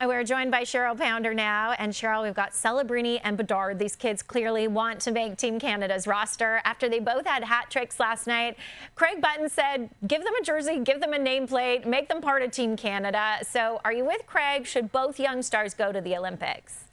We're joined by Cheryl Pounder now. And Cheryl, we've got Celebrini and Bedard. These kids clearly want to make Team Canada's roster after they both had hat tricks last night. Craig Button said, give them a jersey, give them a nameplate, make them part of Team Canada. So are you with Craig? Should both young stars go to the Olympics?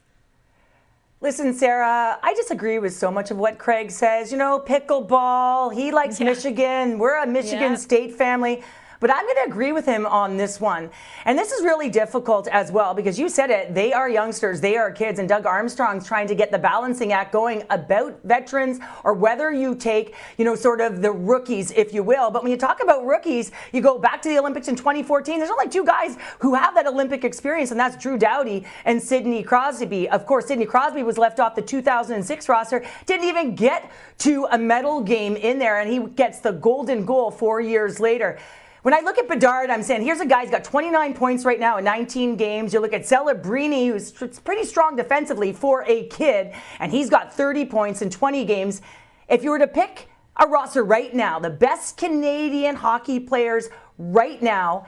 Listen, Sarah, I disagree with so much of what Craig says. You know, pickleball, he likes Michigan. We're a Michigan State family. But I'm going to agree with him on this one. And this is really difficult as well because you said it, they are youngsters, they are kids, and Doug Armstrong's trying to get the balancing act going about veterans or whether you take, you know, sort of the rookies, if you will. But when you talk about rookies, you go back to the Olympics in 2014, there's only two guys who have that Olympic experience, and that's Drew Doughty and Sidney Crosby. Of course, Sidney Crosby was left off the 2006 roster, didn't even get to a medal game in there, and he gets the golden goal 4 years later. When I look at Bedard, I'm saying here's a guy who's got 29 points right now in 19 games. You look at Celebrini, who's pretty strong defensively for a kid, and he's got 30 points in 20 games. If you were to pick a roster right now, the best Canadian hockey players right now,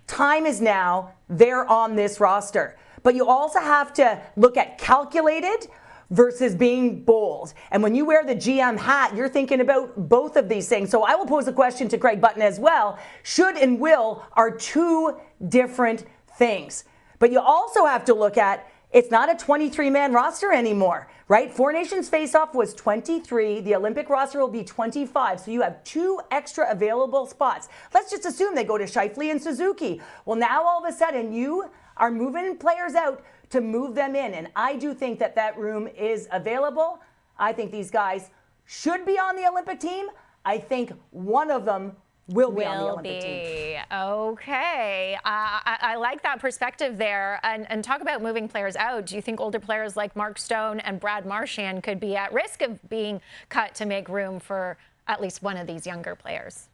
time is now, they're on this roster. But you also have to look at calculated versus being bold. And when you wear the GM hat, you're thinking about both of these things. So I will pose a question to Craig Button as well. Should and will are two different things. But you also have to look at, it's not a 23-man roster anymore, right? Four Nations face-off was 23. The Olympic roster will be 25. So you have two extra available spots. Let's just assume they go to Scheifele and Suzuki. Well, now all of a sudden you are moving players out to move them in. And I do think that that room is available. I think these guys should be on the Olympic team. I think one of them will be on the Olympic team. Okay. I like that perspective there. And talk about moving players out. Do you think older players like Mark Stone and Brad Marchand could be at risk of being cut to make room for at least one of these younger players?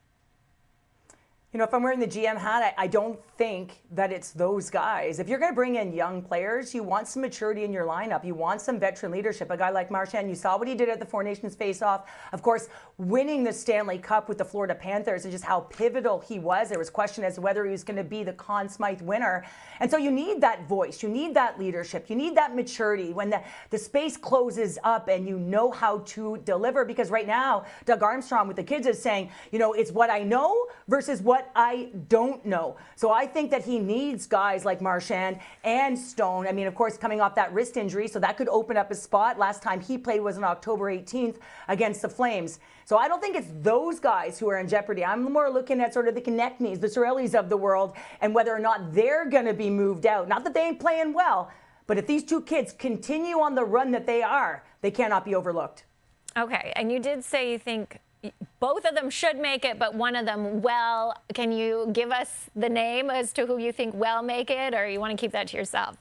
You know, if I'm wearing the GM hat, I don't think that it's those guys. If you're going to bring in young players, you want some maturity in your lineup. You want some veteran leadership. A guy like Marchand, you saw what he did at the Four Nations face-off. Of course, winning the Stanley Cup with the Florida Panthers and just how pivotal he was. There was question as to whether he was going to be the Conn Smythe winner. And so you need that voice. You need that leadership. You need that maturity when the space closes up and you know how to deliver. Because right now, Doug Armstrong with the kids is saying, you know, it's what I know versus what I don't know. So I think that he needs guys like Marchand and Stone. I mean, of course, coming off that wrist injury, so that could open up a spot. Last time he played was on October 18th against the Flames. So I don't think it's those guys who are in jeopardy. I'm more looking at sort of the Konechnys, the Cirellis of the world, and whether or not they're going to be moved out. Not that they ain't playing well, but if these two kids continue on the run that they are, they cannot be overlooked. Okay, and you did say you think both of them should make it, but one of them will. Can you give us the name as to who you think will make it, or you want to keep that to yourself?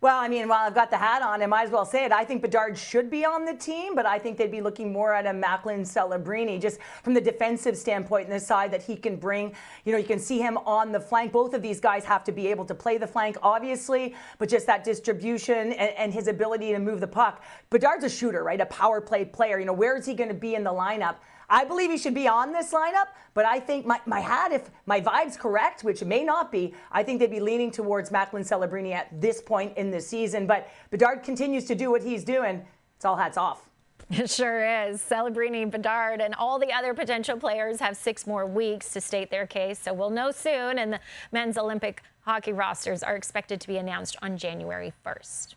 Well, I mean, while I've got the hat on, I might as well say it. I think Bedard should be on the team, but I think they'd be looking more at a Macklin Celebrini, just from the defensive standpoint and the side that he can bring. You know, you can see him on the flank. Both of these guys have to be able to play the flank, obviously, but just that distribution and his ability to move the puck. Bedard's a shooter, right? A power play player. You know, where is he going to be in the lineup? I believe he should be on this lineup, but I think my hat, if my vibe's correct, which it may not be, I think they'd be leaning towards Macklin Celebrini at this point in the season. But Bedard continues to do what he's doing. It's all hats off. It sure is. Celebrini, Bedard, and all the other potential players have 6 more weeks to state their case, so we'll know soon. And the men's Olympic hockey rosters are expected to be announced on January 1st.